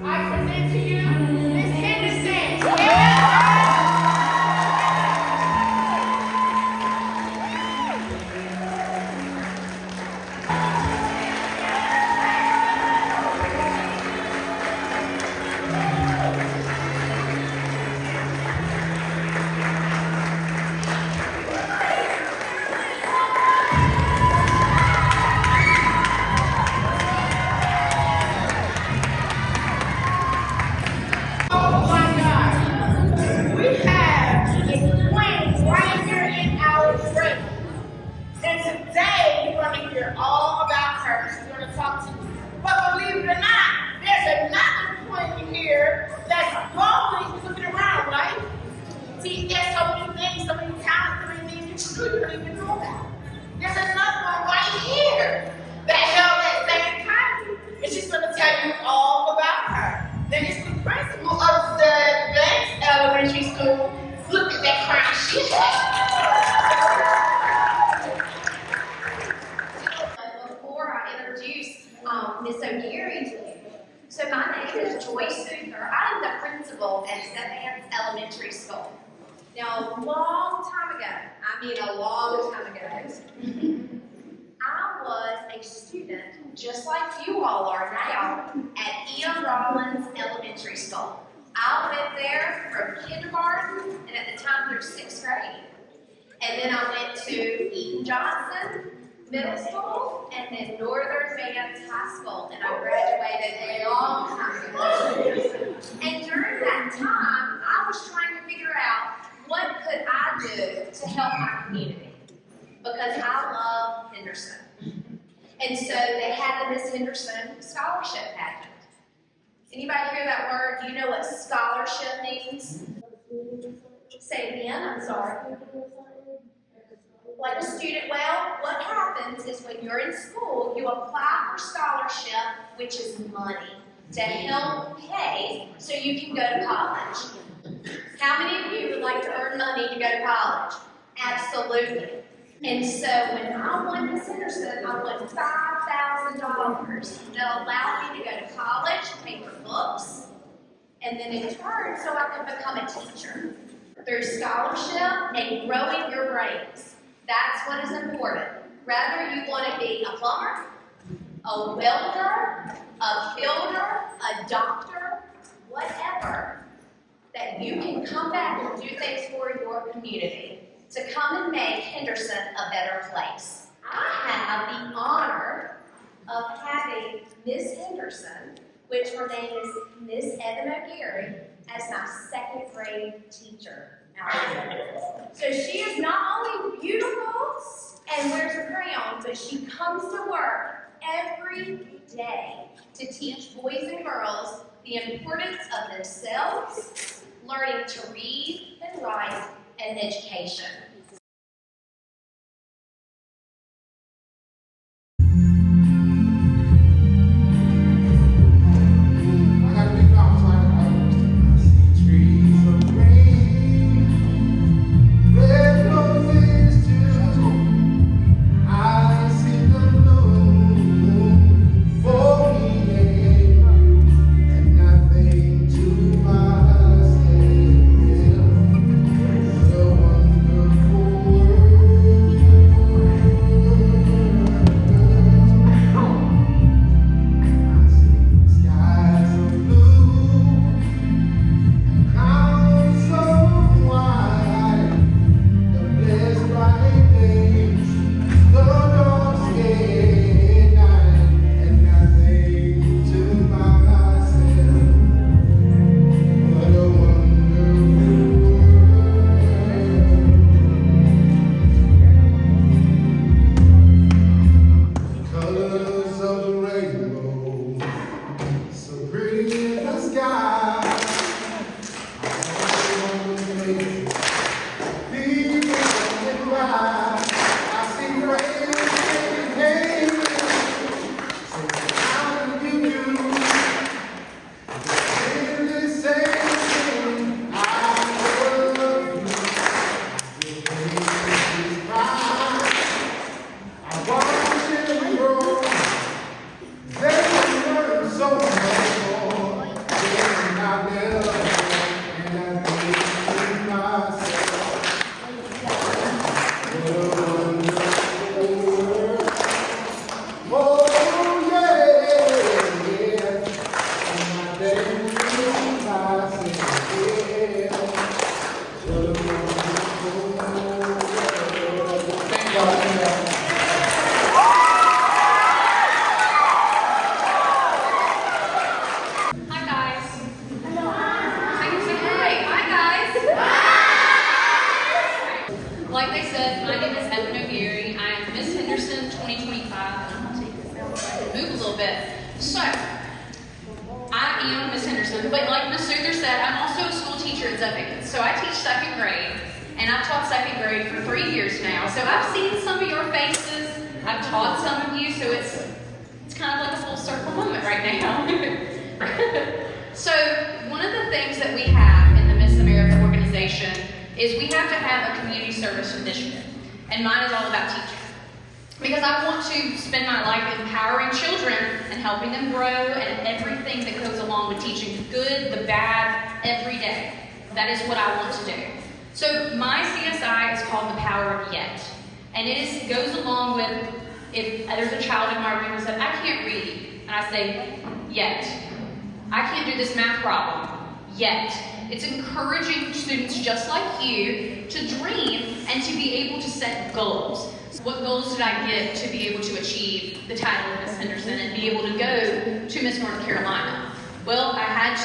I present to you Miss Henderson. Yeah. All about her. She's going to talk to you. But believe it or not, there's another point here that's always looking around, right? See, there's so many things, so many talents, so many things you don't even know about. There's another one right here that held that same time, and she's going to tell you all about her. Then it's the principal of the Vance Elementary School. Look at that crown she has. Miss O'Geary to you. So my name is Joyce Suter. I'm the principal at Zeb Vance Elementary School. Now, a long time ago, I was a student, just like you all are now, at E.M. Rollins Elementary School. I went there from kindergarten and at the time through 6th grade. And then I went to Eaton Johnson Middle School, and then Northern Vance High School, and I graduated a long time ago. And during that time, I was trying to figure out what could I do to help my community, because I love Henderson. And so they had the Miss Henderson Scholarship Pageant. Anybody hear that word? Do you know what scholarship means? Say it again, I'm sorry. Like a student, well, what happens is when you're in school, you apply for scholarship, which is money, to help pay so you can go to college. How many of you would like to earn money to go to college? Absolutely. And so when I won Miss Henderson, I won $5,000 that allowed me to go to college, pay for books, and then in turn, so I could become a teacher. Through scholarship and growing your brains. That's what is important. Whether you want to be a plumber, a welder, a builder, a doctor, whatever, that you can come back and do things for your community to come and make Henderson a better place. I have the honor of having Miss Henderson, which her name is Miss O'Geary, as my 2nd grade teacher. So she is not only beautiful and wears a crown, but she comes to work every day to teach boys and girls the importance of themselves, learning to read and write, and education. So wonderful. Henderson, but like Miss Luther said, I'm also a school teacher at Zeb Vance. So I teach second grade, and I've taught second grade for 3 years now. So I've seen some of your faces, I've taught some of you, so it's kind of like a full circle moment right now. So one of the things that we have in the Miss America organization is we have to have a community service initiative, and mine is all about teaching. Because I want to spend my life empowering children and helping them grow and everything that goes along with teaching, the good, the bad, every day. That is what I want to do. So my CSI is called The Power of Yet. And it goes along with, if there's a child in my room who said, I can't read, and I say, yet. I can't do this math problem, yet. It's encouraging students just like you to dream and to be able to set goals. What goals did I get to be able to achieve the title of Miss Henderson and be able to go to Miss North Carolina? Well, I had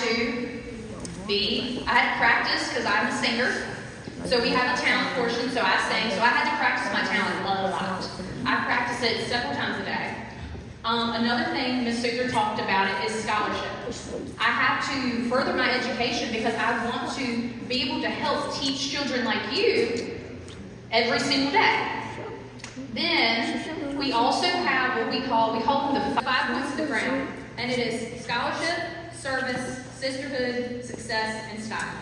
practice because I'm a singer. So we have a talent portion, so I sing. So I had to practice my talent a lot. I practice it several times a day. Another thing Miss Luther talked about it is scholarship. I have to further my education because I want to be able to help teach children like you every single day. Then we also have what we call them the 5 points of the crown, and it is scholarship, service, sisterhood, success, and style.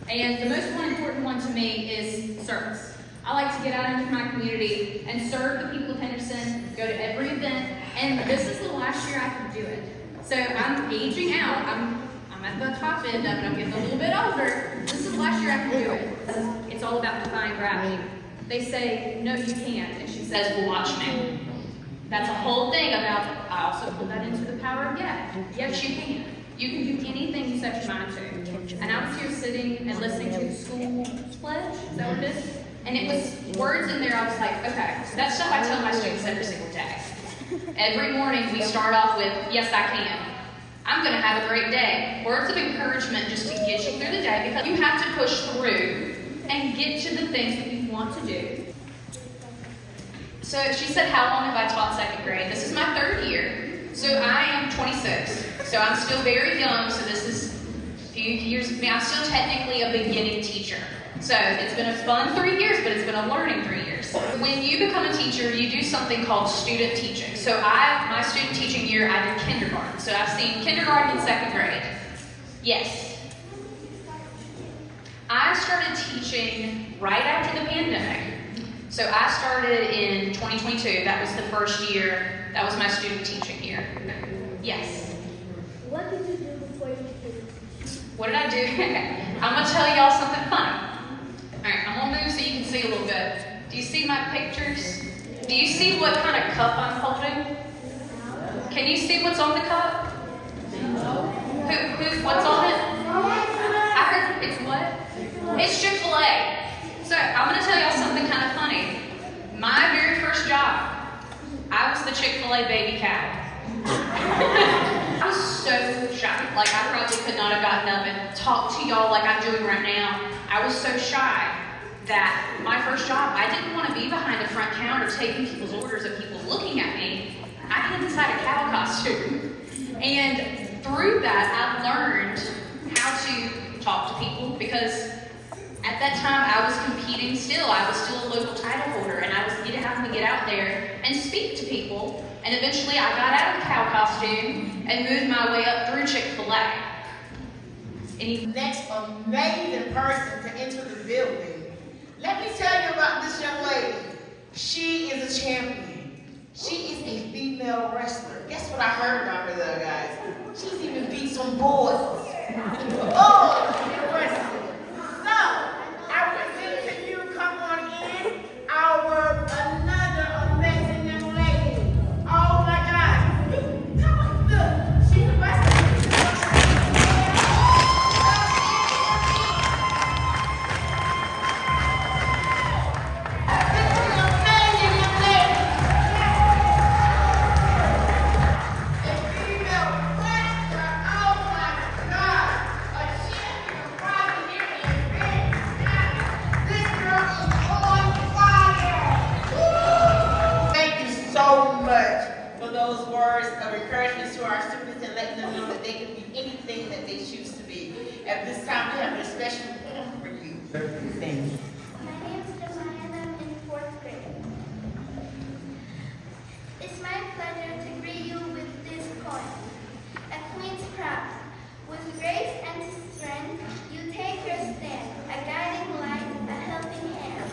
And the most important one to me is service. I like to get out into my community and serve the people of Henderson, go to every event, and this is the last year I can do it. So I'm aging out. I'm at the top end of it. I'm getting a little bit older. This is the last year I can do it. It's all about defying gravity. They say, no, you can't. And she says, well, watch me. That's a whole thing about, I also put that into the power of yes. Yes, you can. You can do anything you set your mind to. And I was here sitting and listening to the school pledge. Is that what it is? And it was words in there. I was like, okay. So that's stuff I tell my students every single day. Every morning we start off with, yes, I can. I'm going to have a great day. Words of encouragement just to get you through the day because you have to push through and get to the things that you want to do. So she said, how long have I taught second grade? This is my 3rd year. So I am 26. So I'm still very young. So this is a few years. I mean, I'm still technically a beginning teacher. So it's been a fun 3 years, but it's been a learning 3 years. When you become a teacher, you do something called student teaching. So my student teaching year, I did kindergarten. So I've seen kindergarten and second grade. Yes. I started teaching right after the pandemic. So I started in 2022. That was the first year. That was my student teaching year. Yes. What did you do before you started? What did I do? I'm going to tell y'all something funny. All right, I'm going to move so you can see a little bit. Do you see my pictures? Do you see what kind of cup I'm holding? Can you see what's on the cup? What's on it? I heard it's what? It's Chick-fil-A. So I'm going to tell y'all something kind of funny. My very first job, I was the Chick-fil-A baby cow. I was so shy. Like I probably could not have gotten up and talked to y'all like I'm doing right now. I was so shy that my first job, I didn't want to be behind the front counter taking people's orders of people looking at me. I hid inside a cow costume. And through that, I learned how to talk to people because at that time, I was competing still. I was still a local title holder, and I was having to get out there and speak to people. And eventually, I got out of the cow costume and moved my way up through Chick-fil-A. Next amazing person to enter the building. Let me tell you about this young lady. She is a champion. She is a female wrestler. Guess what I heard about her, though, guys? She's even beat some boys. Oh, she's a wrestler. So, I present to you, come on in, another amazing young lady. Oh my God. Come on, look, she's a wrestler. This is an amazing young lady. A female wrestler, oh my God. A At this time, we have a special poem for you. Thank you. My name is Josiah and I'm in 4th grade. It's my pleasure to greet you with this poem. A queen's crown. With grace and strength, you take your stand, a guiding light, a helping hand.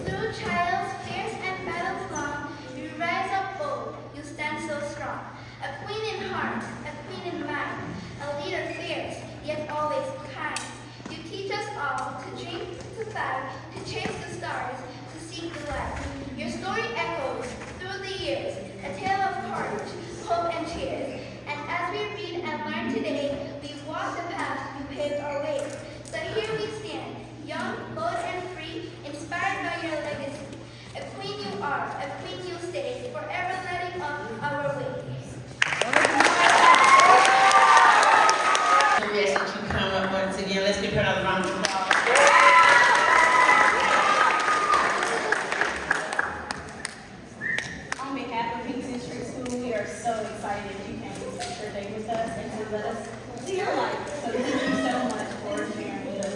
Through trials, fears, and battles long, you rise up bold, you stand so strong. A queen in heart, a queen in mind, a leader fierce, yet always kind. You teach us all to dream, to fight, to chase the stars, to seek the light. Your story echoes through the years, a tale of courage, hope, and cheers. And as we read and learn today, we walk the path you paved our way. So here we stand, young, bold, and free, inspired by your legacy. A queen you are, a queen you stay, forever lighting up our way. Yes, that you come up once again. Let's give her another round of applause. On behalf of Pinkston Street School, we are so excited you came to spend your day with us and to let us see your life. So thank you so much for sharing with us.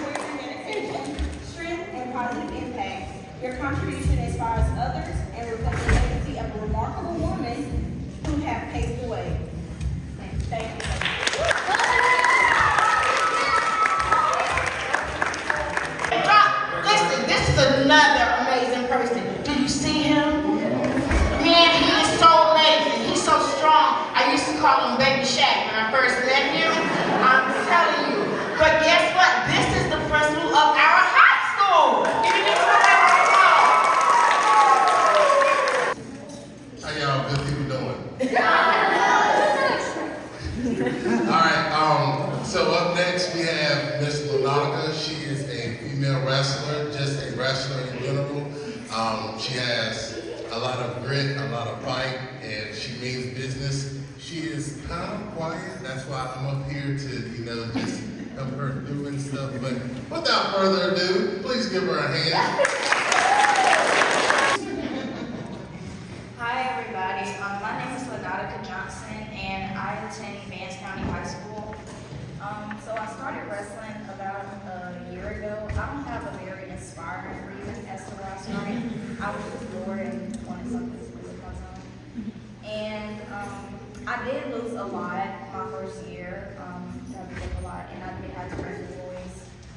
Unwavering dedication, strength, and positive impact. Your contribution inspires others and reflects the legacy of a remarkable woman who have paved the way. Thank you. Listen, this is another amazing person. Do you see him? Man, he is so amazing. He's so strong. I used to call him Baby Shaq when I first met him. I'm telling you. But guess what? This is the principal of our high school. Give me this round of applause. How y'all good people doing? Alright, so up next we have Miss La'Nautica. She is a female wrestler, just a wrestler in general. She has a lot of grit, a lot of fight, and she means business. She is kind of quiet, that's why I'm up here to, just help her through and stuff. But without further ado, please give her a hand. Hi everybody, my name is La'Nautica Johnson and I attend Vance County High School. So I started wrestling about a year ago. I don't have a very inspiring reason as to why I started. I was just bored and wanted something to do with myself. And I did lose a lot my first year. I did a lot and I did have to raise the boys,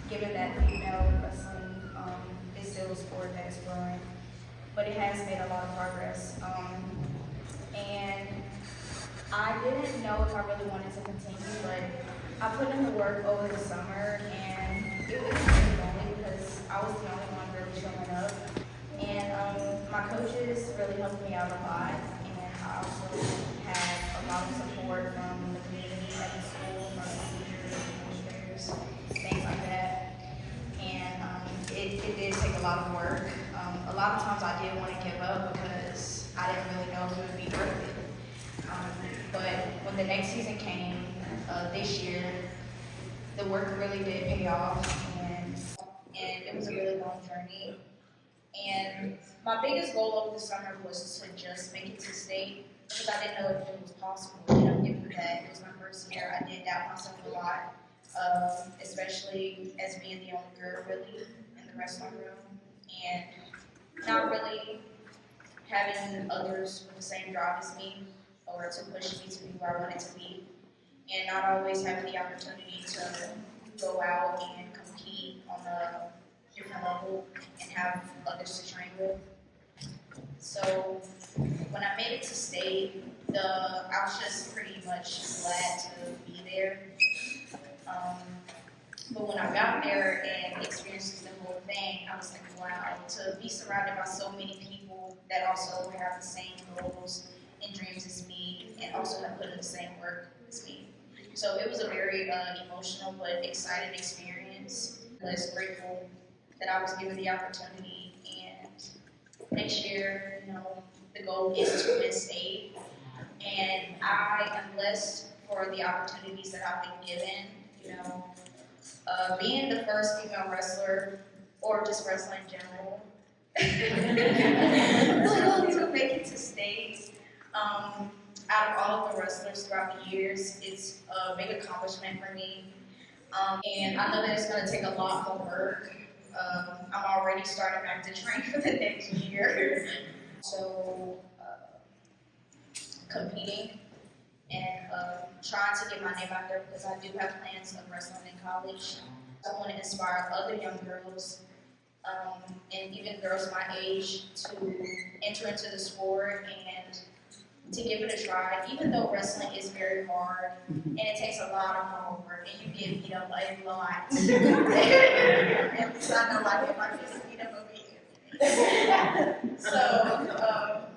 given that female wrestling is still a sport that is growing. But it has made a lot of progress. And I didn't know if I really wanted to continue, but I put in the work over the summer, and it was really lonely because I was the only one really showing up. And my coaches really helped me out a lot, and I also had a lot of support from the community at the school, from the teachers, administrators, things like that. And it did take a lot of work. A lot of times I did want to give up because I didn't really know if it would be worth it. But when the next season came, this year, the work really did pay off, and it was a really long journey. And my biggest goal over the summer was to just make it to state, because I didn't know if it was possible. Given that it was my first year, I did doubt myself a lot, especially as being the only girl really in the wrestling room, and not really having others with the same drive as me or to push me to be where I wanted to be, and not always having the opportunity to go out and compete on a different level and have others to train with. So when I made it to state, I was just pretty much glad to be there. But when I got there and experienced the whole thing, I was like, wow, to be surrounded by so many people that also have the same goals and dreams as me, and also have put in the same work as me. So it was a very emotional but exciting experience. I was grateful that I was given the opportunity, and next year, the goal is to win state. And I am blessed for the opportunities that I've been given, being the first female wrestler, or just wrestling in general, to make it to state. Out of all of the wrestlers throughout the years, it's a big accomplishment for me. And I know that it's going to take a lot more work. I'm already starting back to train for the next year. So, competing and trying to get my name out there because I do have plans of wrestling in college. I want to inspire other young girls and even girls my age to enter into the sport and to give it a try. Even though wrestling is very hard and it takes a lot of hard work and you get beat up a lot. And it's not no like if I just beat up a bit. So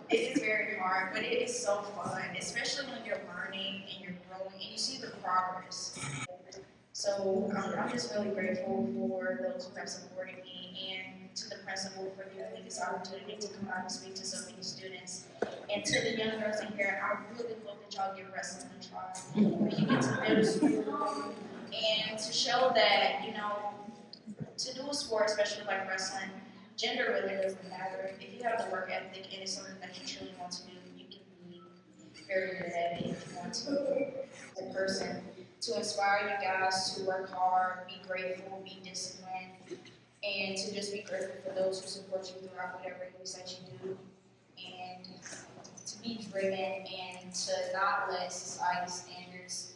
it is very hard, but it is so fun, especially when you're learning and you're growing and you see the progress. So I'm just really grateful for those who have supported me and to the principal for giving me this opportunity to come out and speak to so many students. And to the young girls in here, I really hope that y'all give wrestling a try. When you get to middle school and to show that, you know, to do a sport, especially like wrestling, gender really doesn't matter. If you have the work ethic and it's something that you truly want to do, you can be very good at it if you want to. As a person, to inspire you guys to work hard, be grateful, be disciplined, and to just be grateful for those who support you throughout whatever it is that you do, and to be driven and to not let society standards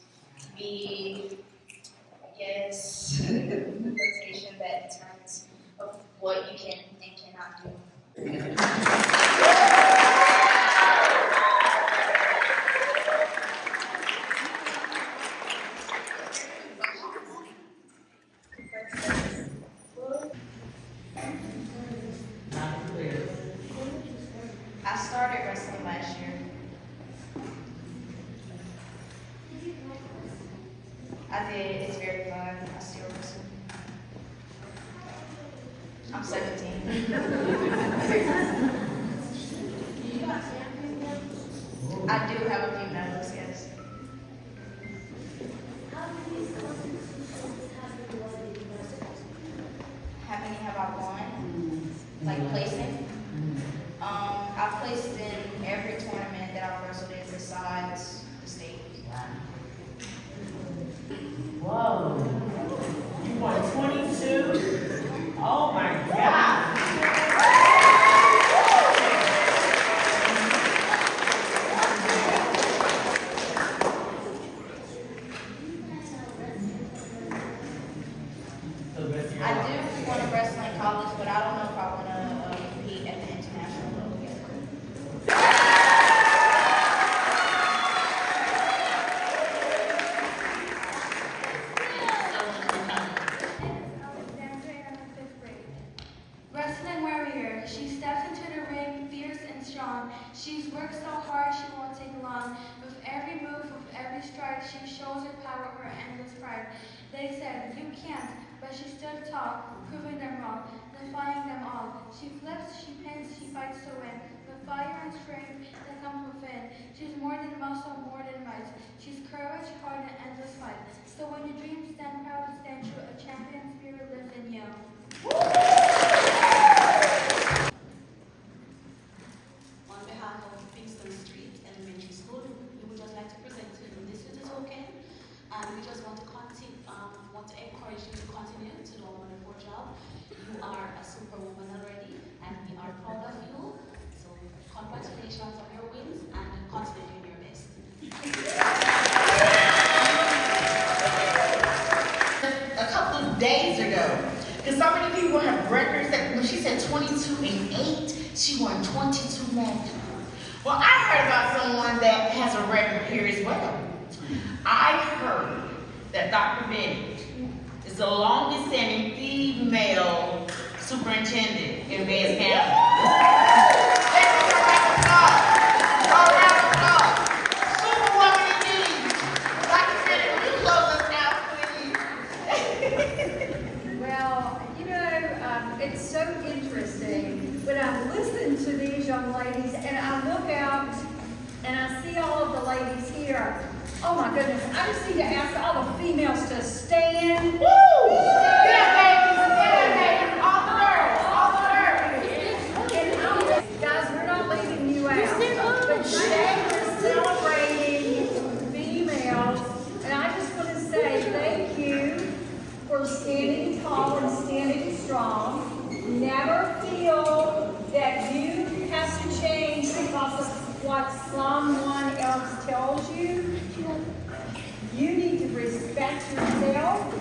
be, I guess, the limitation that determines of what you can and cannot do. I started wrestling last year. I did. It's very fun. I still wrestle. I'm 17. I do have a few medals, yes. How many have I won? Like placing? I've placed in every tournament that I've wrestled in besides the state. Whoa. You won 22? Oh my God. I do want to wrestle in college, but I don't know if I want to compete at the international level yet. Wrestling warrior, she steps into the ring fierce and strong. She's worked so hard she won't take long. With every move, with every strike, she shows her power, her endless pride. They said, you can't, but she stood tall, proving them wrong, defying them all. She flips, she pins, she fights to win. The fire and strength that comes within. She's more than muscle, more than might. She's courage, heart, and endless fight. So when your dreams stand proud and stand true, a champion spirit lives in you. On behalf of Pinkston Street Elementary School, we would just like to present to you this little token, and we just want to encourage you to continue to do a wonderful job. You are a superwoman already, and we are proud of you. So congratulations on your wins, and continue doing your best. A couple of days ago, because so many people have records that when she said 22 and 8, she won 22 matches. Well, I heard about someone that has a record here as well. I heard that Dr. Bennett is the longest standing female superintendent in Vance County. Let's give her a round of applause. Superwoman indeed. Dr. Bennett, will you close us out, please? Well, you know, it's so interesting when I listen to these young ladies and I look out and I see all of the ladies here. Oh my goodness, I just need to ask all the females to stand. Woo! Yeah, babies, all the girls, all the girls. And guys, we're not leaving you out. But stay someone else tells you, you need to respect yourself,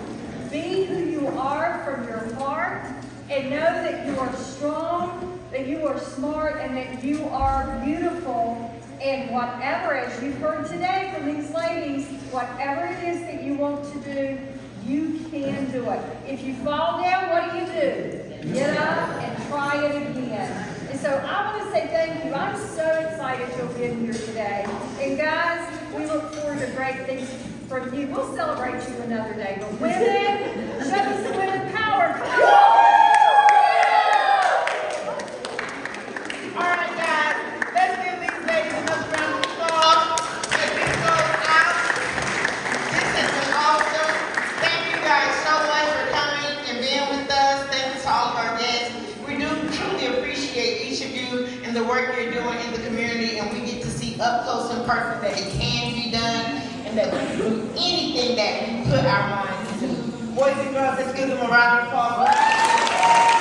be who you are from your heart, and know that you are strong, that you are smart, and that you are beautiful. And whatever, as you've heard today from these ladies, whatever it is that you want to do, you can do it. If you fall down, what do? Get up and try it again. And so I want to say thank you. I'm so excited to have been here today. And guys, we look forward to great things from you. We'll celebrate you another day. But women, show me some women power. Come on. All right, guys, let's give these ladies another round of applause as we close out. This has been awesome. Thank you guys so much for coming and being with us. Thank you to all of our guests. We do truly appreciate each of you and the work you're doing in the community, and we get to see up close and personal that it can be done and that we can do anything that we put our minds to. Boys and girls, let's give them a round of applause.